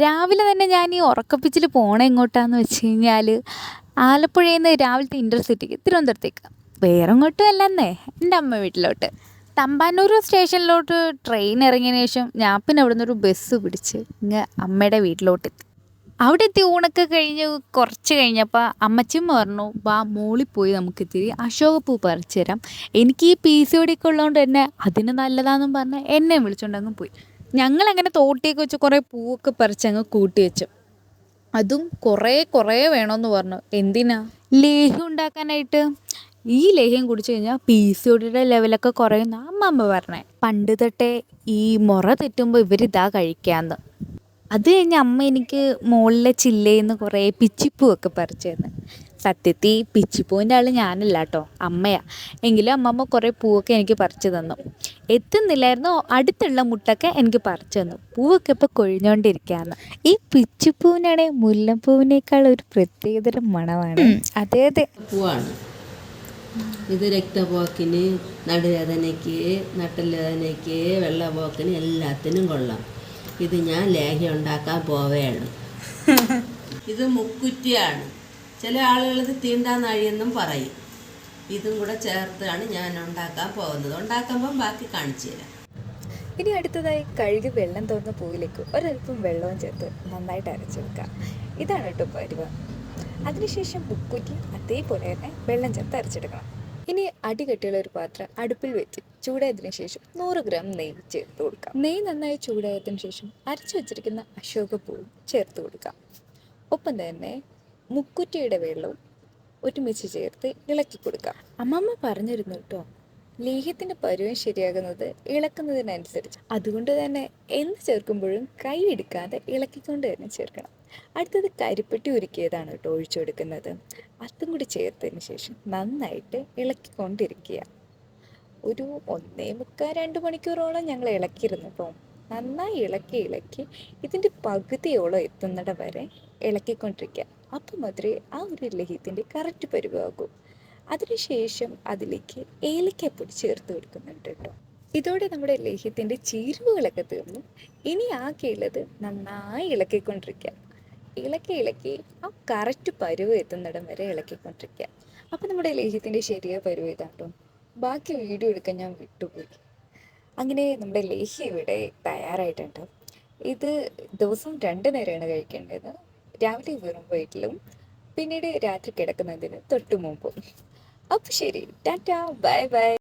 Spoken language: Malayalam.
രാവിലെ തന്നെ ഞാൻ ഈ ഉറക്കപ്പിച്ചിൽ പോണ എങ്ങോട്ടാന്ന് വെച്ച് കഴിഞ്ഞാൽ ആലപ്പുഴയിൽ നിന്ന് രാവിലത്തെ ഇൻ്റർസിറ്റിക്ക് തിരുവനന്തപുരത്തേക്ക്. വേറെ എങ്ങോട്ടും അല്ലെന്നേ, എൻ്റെ അമ്മ വീട്ടിലോട്ട്. തമ്പാനൂർ സ്റ്റേഷനിലോട്ട് ട്രെയിൻ ഇറങ്ങിയതിന് ശേഷം ഞാൻ പിന്നെ അവിടെ നിന്നൊരു ബസ് പിടിച്ച് ഇങ്ങ് അമ്മയുടെ വീട്ടിലോട്ടെത്തി. അവിടെ എത്തി ഊണൊക്കെ കഴിഞ്ഞ് കുറച്ച് കഴിഞ്ഞപ്പോൾ അമ്മച്ചിമ്മ പറഞ്ഞു, വാ മോളിൽ പോയി നമുക്ക് ഇത്തിരി അശോകപ്പൂ പറിച്ചു തരാം. എനിക്ക് ഈ PCOD ഒക്കെ ഉള്ളതുകൊണ്ട് തന്നെ അതിന് നല്ലതാണെന്നും പറഞ്ഞ് എന്നെ വിളിച്ചുകൊണ്ടങ്ങ് പോയി. ഞങ്ങളങ്ങനെ തോട്ടിയൊക്കെ വെച്ച് കുറേ പൂവൊക്കെ പറിച്ചങ്ങ് കൂട്ടി വെച്ചു. അതും കുറേ വേണമെന്ന് പറഞ്ഞു. എന്തിനാ? ലേഹ്യം ഉണ്ടാക്കാനായിട്ട്. ഈ ലേഹ്യം കുടിച്ചു കഴിഞ്ഞാൽ PCODയുടെ ലെവലൊക്കെ കുറയുന്ന അമ്മ പറഞ്ഞേ. പണ്ട് തൊട്ടേ ഈ മുറ തെറ്റുമ്പോൾ ഇവരിതാ കഴിക്കാമെന്ന്. അത് കഴിഞ്ഞ് അമ്മ എനിക്ക് മുകളിലെ ചില്ലയിൽ നിന്ന് കുറേ പിച്ചിപ്പൂവൊക്കെ പറിച്ചു തന്നു. സത്യത്തിൽ പിച്ചിപ്പൂവിൻ്റെ ആൾ ഞാനല്ല കേട്ടോ, അമ്മയാ. എങ്കിലും അമ്മമ്മ കുറേ പൂവൊക്കെ എനിക്ക് പറിച്ചു തന്നു. എത്തുന്നില്ലായിരുന്നു, അടുത്തുള്ള മുട്ടൊക്കെ എനിക്ക് പറിച്ചു തന്നു. പൂവൊക്കെ ഇപ്പോൾ കൊഴിഞ്ഞുകൊണ്ടിരിക്കുകയാണ്. ഈ പിച്ചിപ്പൂവിനാണെങ്കിൽ മുല്ലപ്പൂവിനേക്കാൾ ഒരു പ്രത്യേകതരം മണമാണ്. അതെ അതെ, പൂവാണ് ഇത്. രക്തപോക്കിന്, നടുവേദനയ്ക്ക്, നട്ടലുവേദനയ്ക്ക്, വെള്ളപ്പോക്കിന് എല്ലാത്തിനും കൊള്ളാം. ഇത് ഞാൻ ലേഹ്യം ഉണ്ടാക്കാൻ പോവുകയാണ്. ഇത് മുക്കുറ്റിയാണ്. ചില ആളുകൾ ഇത് തീണ്ടാനാഴിയെന്നും പറയും. ഇതും കൂടെ ചേർത്താണ് ഞാൻ ഉണ്ടാക്കാൻ പോകുന്നത്. ഉണ്ടാക്കുമ്പം ബാക്കി കാണിച്ചു തരാം. ഇനി അടുത്തതായി കഴുകി വെള്ളം തോന്നുന്ന പൂവിലേക്ക് ഒരൽപ്പം വെള്ളവും ചേർത്ത് നന്നായിട്ട് അരച്ചെടുക്കാം. ഇതാണ് കേട്ടോ പരുവം. അതിനുശേഷം മുക്കുറ്റി അതേപോലെ തന്നെ വെള്ളം ചേർത്ത് അരച്ചെടുക്കണം. ഇനി അടികട്ടിയുള്ള ഒരു പാത്രം അടുപ്പിൽ വെച്ച് ചൂടായതിനു ശേഷം 100 ഗ്രാം നെയ്യ് ചേർത്ത് കൊടുക്കാം. നെയ്യ് നന്നായി ചൂടായതിനു ശേഷം അരച്ചു വെച്ചിരിക്കുന്ന അശോകപ്പൂവും ചേർത്ത് കൊടുക്കാം. ഒപ്പം തന്നെ മുക്കുറ്റിയുടെ വെള്ളവും ഒരുമിച്ച് ചേർത്ത് ഇളക്കി കൊടുക്കാം. അമ്മമ്മ പറഞ്ഞിരുന്നു കേട്ടോ, ലേഹ്യത്തിൻ്റെ പരുവം ശരിയാകുന്നത് ഇളക്കുന്നതിനനുസരിച്ച്. അതുകൊണ്ട് തന്നെ എന്ത് ചേർക്കുമ്പോഴും കൈ എടുക്കാതെ ഇളക്കിക്കൊണ്ട് തന്നെ ചേർക്കണം. അടുത്തത് കരിപ്പെട്ടി ഉരുക്കിയതാണ് കേട്ടോ ഒഴിച്ചു കൊടുക്കുന്നത്. അതും കൂടി ചേർത്തതിന് ശേഷം നന്നായിട്ട് ഇളക്കിക്കൊണ്ടിരിക്കുക. ഒരു 1.25-2 മണിക്കൂറോളം ഞങ്ങൾ ഇളക്കിയിരുന്നു കേട്ടോ. നന്നായി ഇളക്കി ഇതിൻ്റെ പകുതിയോളം എത്തുന്നിടം വരെ ഇളക്കിക്കൊണ്ടിരിക്കുക. അപ്പം മാത്രമേ ആ ഒരു ലേഹ്യത്തിൻ്റെ കറക്റ്റ് പരുവാകൂ. അതിനുശേഷം അതിലേക്ക് ഏലക്കാപ്പൊടി ചേർത്ത് കൊടുക്കുന്നുണ്ട് കേട്ടോ. ഇതോടെ നമ്മുടെ ലേഹ്യത്തിൻ്റെ ചേരുവകളൊക്കെ തീർന്നു. ഇനി ആകെയുള്ളത് നന്നായി ഇളക്കിക്കൊണ്ടിരിക്കുക. ഇളക്കി ആ കറക്റ്റ് പരുവ് എത്തുന്നിടം വരെ ഇളക്കിക്കൊണ്ടിരിക്കുക. അപ്പോൾ നമ്മുടെ ലേഹ്യത്തിൻ്റെ ശരിയായ പരുവ് ഇതാട്ടോ. ബാക്കി വീഡിയോ എടുക്കാൻ ഞാൻ വിട്ടുപോയി. അങ്ങനെ നമ്മുടെ ലേഹ്യം ഇവിടെ തയ്യാറായിട്ടുണ്ട്. ഇത് ദിവസം 2 നേരമാണ് കഴിക്കേണ്ടത്. രാവിലെ വെറും വയറ്റിലും പിന്നീട് രാത്രി കിടക്കുന്നതിന് തൊട്ട് മുമ്പും. അപ്പോൾ ശരി, ടാറ്റാ, ബൈ ബൈ.